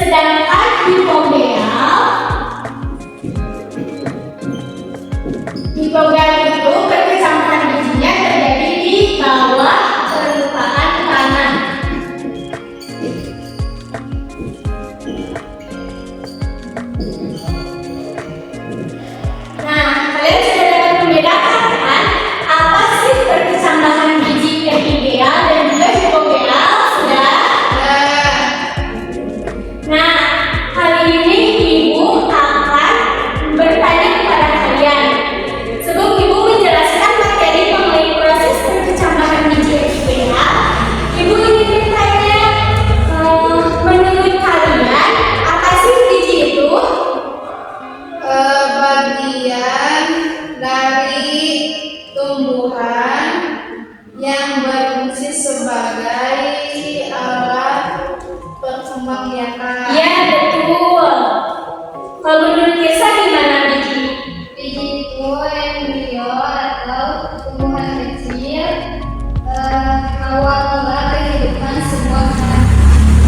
Sedangkan hipogeal itu perkecambahan bijinya terjadi di bawah permukaan tanah. Nah, kalian sudah dapat membedakan kan apa sih perkecambahan biji epigeal dan juga hipogeal? Sudah? Nah, kali ini Ibu akan bertanya kepada kalian. Sebelum Ibu menjelaskan materi mengenai proses perkecambahan biji epigeal, Ibu ingin bertanya, menurut kalian apa sih biji itu? Bagian dari tumbuhan yang berfungsi sebagai alat perkembangbiakan. Ya, betul. Kalau menurut Kirsa gimana biji? Biji itu embrio atau tumbuhan kecil, awal mula kehidupan sebuah tanaman.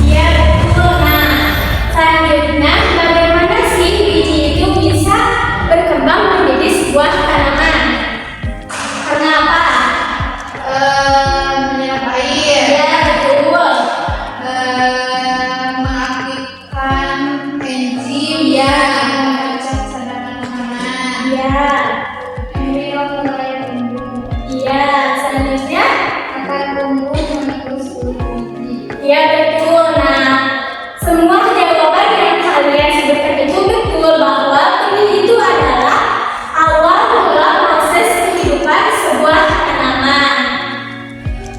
Iya, betul. Nah, selanjutnya bagaimana sih biji itu bisa berkembang menjadi sebuah tanaman? Karena apa? Menyerap air, Ya, betul. mengaktifkan enzim Iya. yang memecah cadangan makanan. Iya. Embrio mulai tumbuh, Iya, selanjutnya akan tumbuh menerus biji. iya, betul. Nah, semua jawaban yang kalian sebutkan itu betul bahwa benih itu adalah awal mula proses kehidupan sebuah tanaman.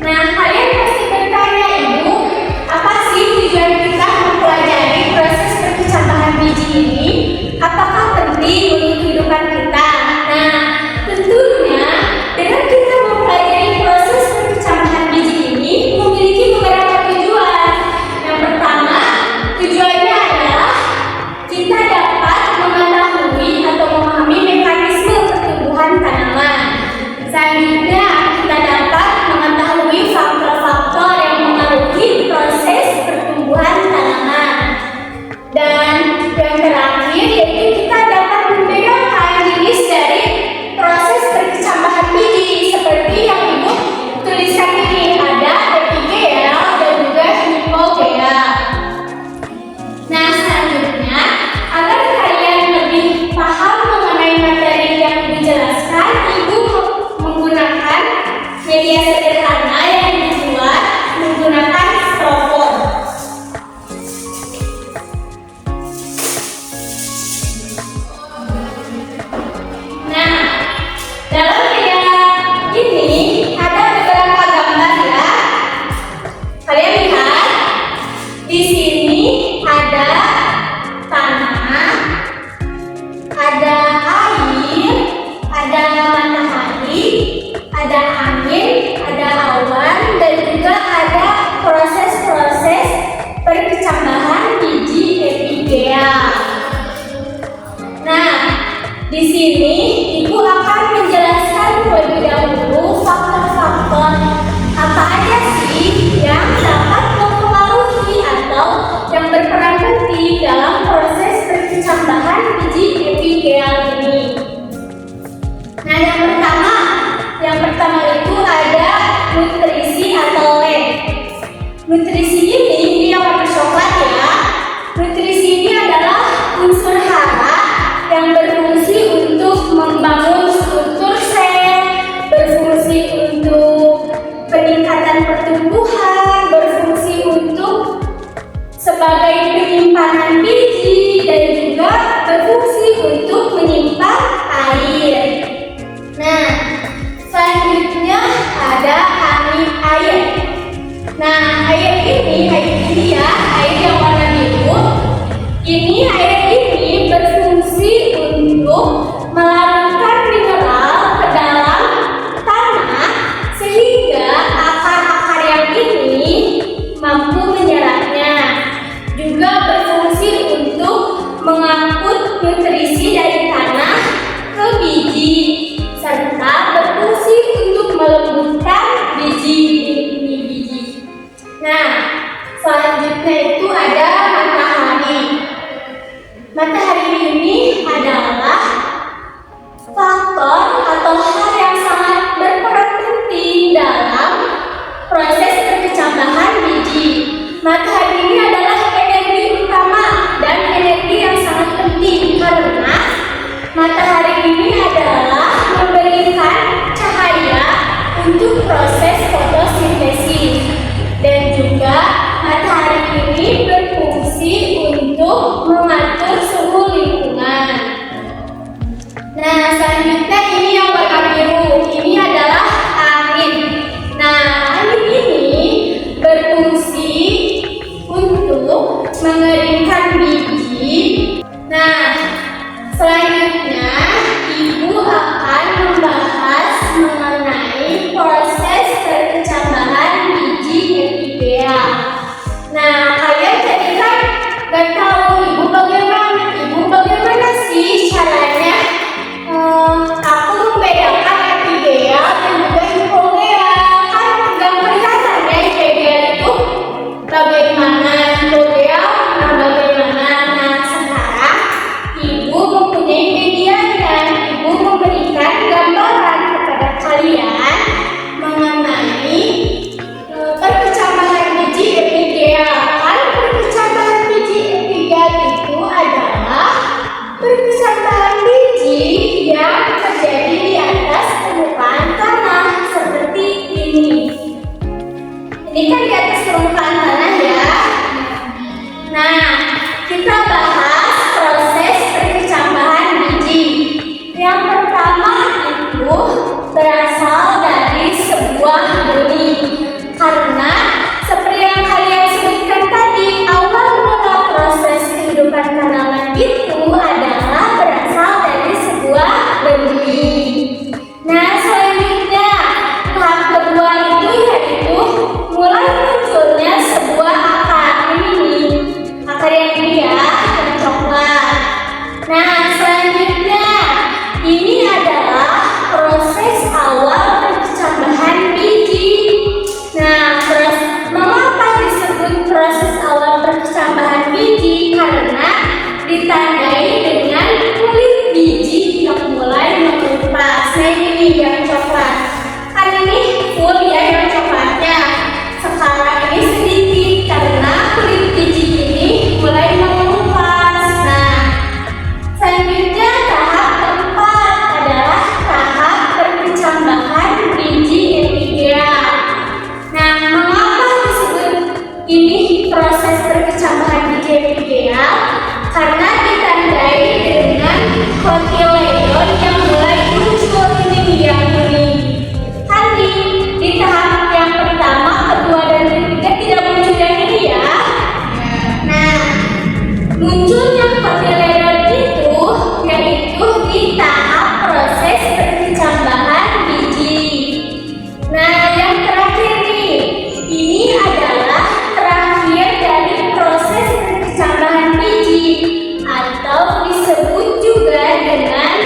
Nah, kalian pasti bertanya, Ibu, apa sih tujuan kita mempelajari proses perkecambahan biji ini? Apakah penting untuk kehidupan kita? Nah, tentunya dengan kita mempelajari proses perkecambahan biji ini memiliki beberapa tujuan. Yang pertama, tujuannya adalah kita dapat mengetahui atau memahami mekanisme pertumbuhan tanaman. Selanjutnya, kita dapat mengetahui faktor-faktor yang mengaruhi proses pertumbuhan tanaman. Dan yang terakhir yaitu kita dapat membedakan jenis dari proses perkecambahan biji seperti yang Ibu tuliskan ini, ada epigeal dan juga hipogeal. Nah, selanjutnya agar kalian lebih paham mengenai materi yang dijelaskan, Ibu menggunakan media sederhana yang dibuat menggunakan styrofoam. Nah, dalam media ini ada beberapa gambar ya. Kalian lihat, di sini ada tanah, ada air, ada matahari, ada angin, ada awan, dan juga ada proses-proses perkecambahan biji epigeal. Nah, di sini Ibu akan menjelaskan terlebih dahulu faktor-faktor apa aja sih yang dapat mempengaruhi atau yang berperan penting dalam proses perkecambahan biji epigeal ini. Nah, yang pertama itu ada nutrisi atau lem. Nutrisi ini yang warna coklat ya. Nutrisi ini adalah unsur hara yang berfungsi untuk membangun struktur sel, berfungsi untuk peningkatan pertumbuhan, berfungsi untuk sebagai penyimpanan biji dan juga berfungsi untuk menyimpan air. Nah, selanjutnya ada air. Nah, air ini ya, air yang warna biru. Air ini berfungsi untuk melarutkan mineral ke dalam tanah sehingga akar-akar yang ini mampu menyerapnya. Juga berfungsi untuk mengangkut nutrisi dari tanah ke biji serta berfungsi untuk melembutkan biji. Nah, selanjutnya itu ada matahari. Matahari ini adalah faktor atau hal yang sangat berperan penting dalam proses perkecambahan biji. Matahari ini adalah energi utama dan energi yang sangat penting karena matahari ini adalah memberikan cahaya untuk proses fotosintesis dan juga matahari ini berfungsi untuk mengatur suhu lingkungan. Nah, selanjutnya ini yang warna biru. Ini adalah angin. Nah, angin ini berfungsi untuk mengeringkan biji. Nah, selanjutnya Ibu akan membahas mengenai proses perkecambahan biji epidea. Nah, kalian tadi kan gak tahu Ibu bagaimana sih caranya aku membedakan epidea dan juga hipogea. Kan gak kelihatan ya epidea itu bagaimana, hipogea bagaimana. Nah, sekarang Ibu mempunyai media dan Ibu memberikan gambaran kepada kalian mengenai perkecambahan biji epidea. Perkecambahan biji epidea itu adalah perkecambahan biji yang terjadi di atas permukaan tanah seperti ini. Ini kan di atas permukaan tanah ya. Nah, kita bahas proses perkecambahan biji. Yang pertama itu berasal dari sebuah benih. Karena seperti yang kalian sebutkan tadi, awal mula proses kehidupan tanaman itu adalah berasal dari sebuah benih. Nah, selanjutnya tahap kedua itu yaitu mulai munculnya sebuah akar. Akar yang ini ya, yang coklat. Nah, selanjutnya ini adalah proses awal perkecambahan biji. Nah, mengapa disebut proses awal perkecambahan biji? Karena ditandai dengan kulit biji yang mulai mengelupas. Nah, ini yang coklat. Kan ini full ya yang coklatnya. Sekarang ini sedikit karena kulit biji ini mulai mengelupas. Nah, selanjutnya tahap keempat adalah tahap perkecambahan biji epidea. Nah, mengapa disebut ini proses perkecambahan biji epidea? Karena ditandai dengan kotiledon yang mulai muncul ini yang kuning. Kan di tahap yang pertama, kedua, dan ketiga tidak muncul yang ini ya. Nah, munculnya kotiledon itu yaitu di tahap proses perkecambahan biji. Nah, yang terakhir nih, ini adalah terakhir dari proses perkecambahan biji atau disebut juga dengan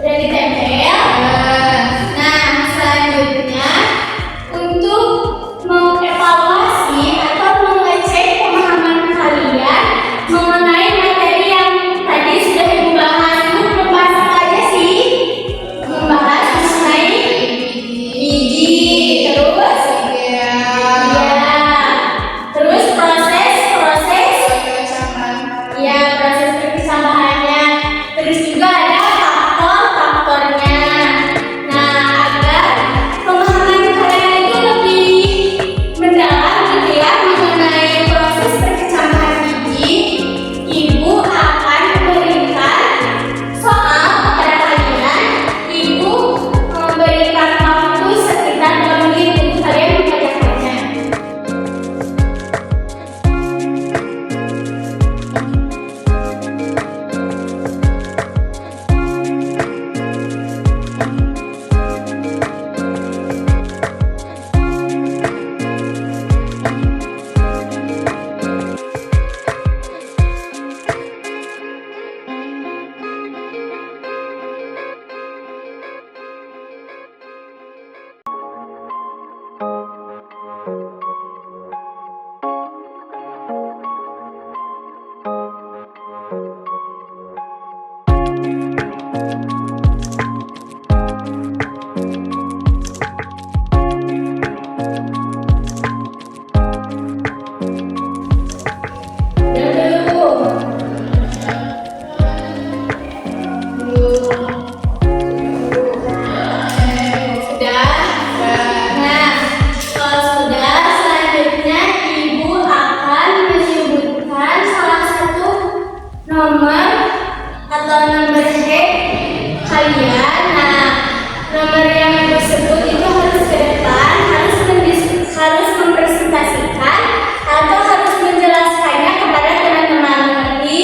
Udah ditempel. Nah, selanjutnya untuk mengevaluasi atau mengecek pemahaman kalian mengenai materi yang tadi sudah Ibu bahas. Ibu belum bahas apa aja sih? Membahas mengenai biji, terus ya, terus proses ya, proses perpisahannya, terus juga ada faktor-faktornya. Nah, agar pemahaman kalian itu lebih mendalam gitu ya mengenai proses perkecambahan biji, Ibu akan memberikan soal kepada kalian. Ibu memberikan waktu sekitar 2 menit untuk kalian mengerjakannya. Sudah? Nah, kalau sudah, selanjutnya Ibu akan menyebutkan salah satu nomor atau nomor head kalian. Nah, nomor yang tersebut itu harus ke depan, harus mempresentasikan atau harus menjelaskannya kepada teman-teman. Mengerti?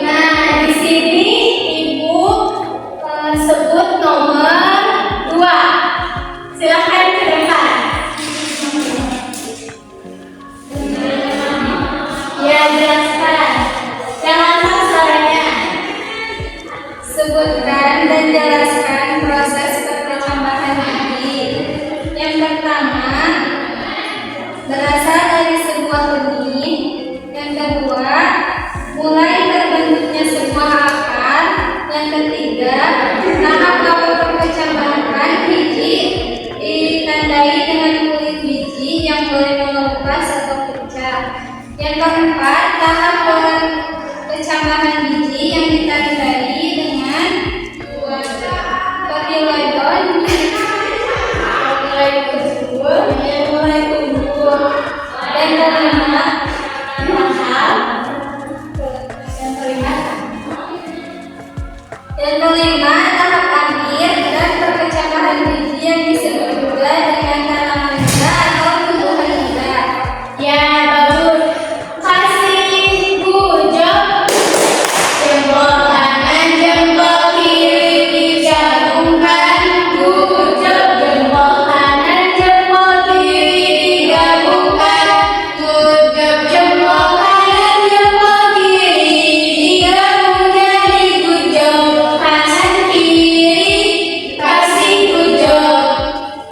Nah, di sini Ibu sebut nomor 2. Silakan ke depan. Ya, jelaskan. Jangan lupa suaranya. Sebutkan dan jelaskan proses perkecambahan biji. Yang pertama, berasal dari sebuah benih. Yang kedua, mulai terbentuknya sebuah akar. Yang ketiga, tahap awal perkecambahan biji ditandai dengan kulit biji yang boleh mengelupas atau pecah. Yang keempat, tahap perkecambahan biji yang ditandai dengan kotyledon mulai tumbuh. Dan kelima, tahap akhir dan perkecambahan biji yang disebut juga dengan tanaman lidah atau tumbuhan lidah. Ya, bagus. Kasih bujuk. Jempol kanan, jempol kiri digabungkan. Bujuk. Jempol kanan, jempol kiri digabungkan. Bujuk. Jempol kanan, jempol kiri digabung jadi bujuk. Kanan kiri kasih bujuk.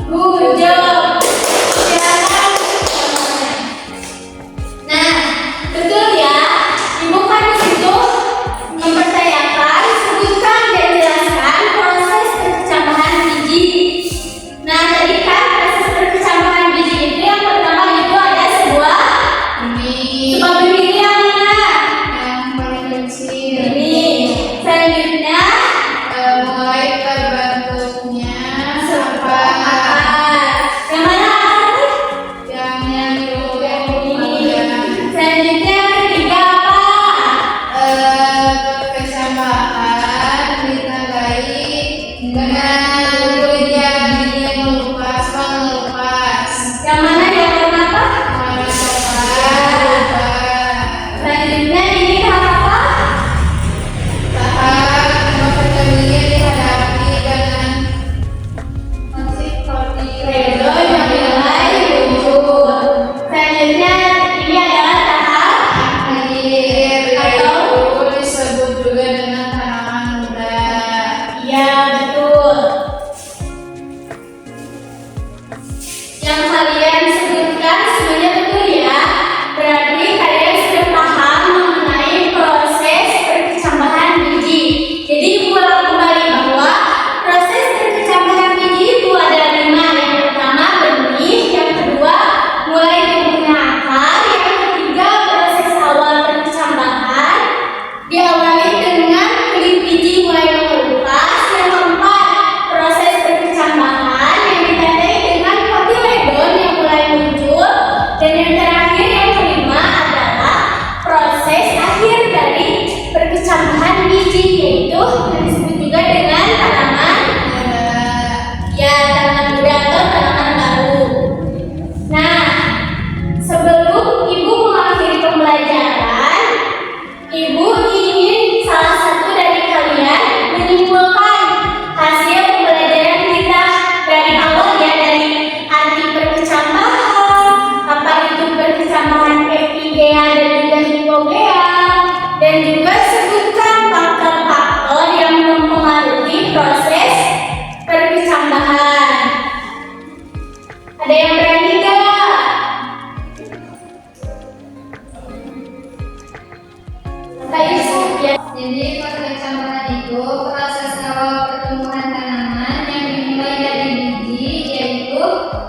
Bujuk. Silakan. Nah, betul ya. Ibu kan di situ mempercayakan, sebutkan dan jelaskan proses perkecambahan biji. Nah, tadi kan proses perkecambahan biji itu yang pertama itu ada sebuah benih. Yang mana? Yang paling kecil. Benih. Selanjutnya Mulai terbentuknya sebuah sampah. akar. Yang mana akarnya? Yang juga Benih. Selanjutnya yang ketiga apa? perkecambahan ditandai dengan kulit yang mengelupas. Yang mana yang warna apa? Warna coklat. Selanjutnya ini tahap apa? Tahap memperkecil dihadapi perkecambahan itu proses awal pertumbuhan tanaman yang dimulai dari biji, yaitu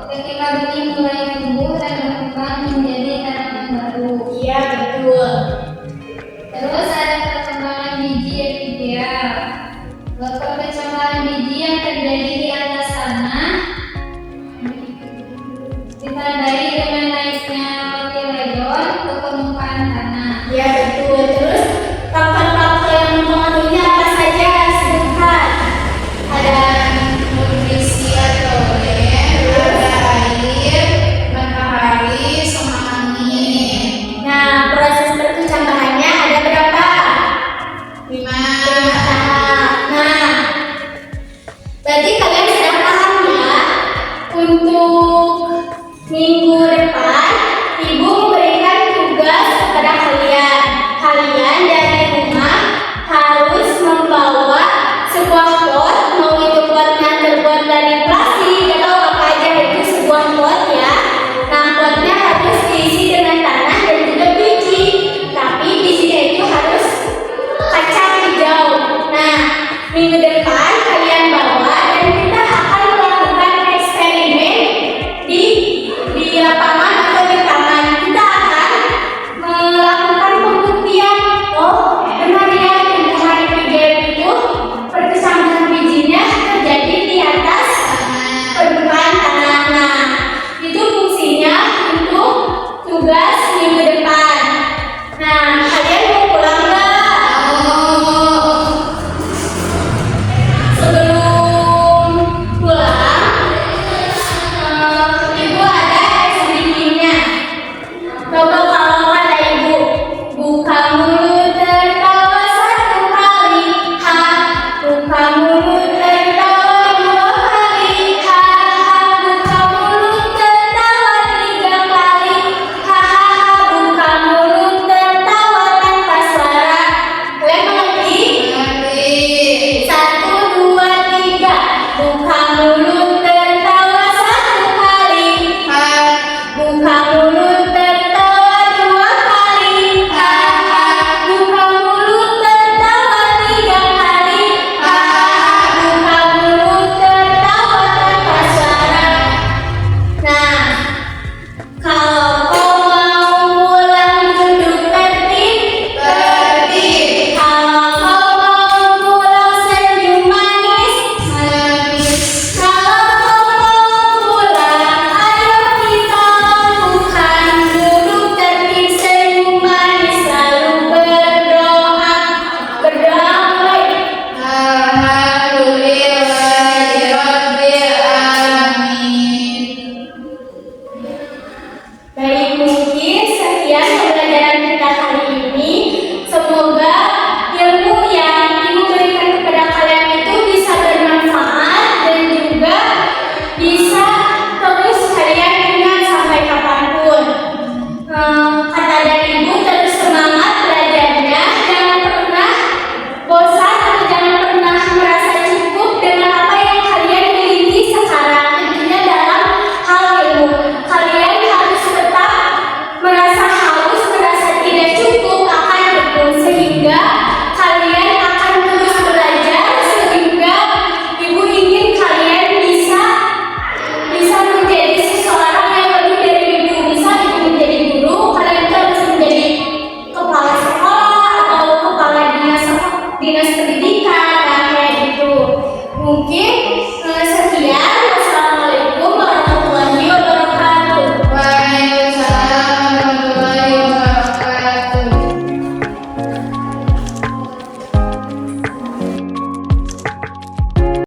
ketika benih mulai tumbuh dan berkembang menjadi tanaman baru. Iya, betul. Terus ada perkembangan biji epidial. Perkecambahan biji yang terjadi di atas tanah ditandai dengan naiknya kotiledon ke permukaan tanah. Iya, betul. Terus faktor-faktor yang mempengaruhinya apa saja? Sebutkan. Ada nutrisi atau ada air, matahari, sama angin. Nah, proses perkecambahannya ada berapa? 5. Nah, berarti kalian sudah paham ya? Untuk minggu depan, Ibu memberikan tugas kepada kalian. Kalian dari rumah harus membawa sebuah pot, mau itu potnya terbuat dari plastik atau apa aja itu sebuah pot ya. Nah, potnya harus diisi dengan tanah dan juga biji. Tapi bijinya itu harus kacang hijau. Nah, minggu depan kalian bawa dan kita akan melakukan eksperimen di lapangan atau di taman. Kita akan melakukan pembuktian. Oh, benar ya, tumbuhan hijau itu perkecambahan bijinya terjadi di atas permukaan tanah. Nah, itu fungsinya untuk tugas minggu depan. Nah, kalian mau pulang nggak? Sebelum pulang, Ibu ada sedikitnya. Coba kalau kata Ibu, buka mulut tertawa satu kali, ha. Buka mulut tertawa dua kali, ha. Buka mulut tertawa tiga kali, ha. Buka mulut tertawa tanpa suara. Kalian mengerti? Satu, dua, tiga. Buka mulut tertawa satu kali. Buka mulut tertawa dua kali. Buka mulut tertawa tiga kali. Buka mulut tertawa tanpa suara. Nah, kalau kau mau pulang duduk tertib. Kalau kau mau pulang senyum manis. Kalau kau mau pulang, ayo kita bukan duduk tertib senyum manis lalu berdoa. Berdoa mulai. Baik, mungkin sekian pembelajaran kita kali ini. Semoga ilmu yang Ibu berikan kepada kalian itu bisa bermanfaat dan juga bisa terus kalian ingat sampai kapanpun. Kata dari Ibu, terus semangat belajarnya, jangan pernah bosan atau jangan pernah merasa cukup dengan apa yang kalian miliki sekarang. Tentunya dalam hal ilmu, kalian harus tetap merasa haus, merasa tidak cukup akan ilmu, sehingga kalian akan terus belajar, sehingga Ibu ingin kalian bisa menjadi seseorang yang lebih dari Ibu. Bisa Ibu menjadi guru, kalian juga harus menjadi kepala sekolah atau kepala dinas pendidikan, kayak gitu. Mungkin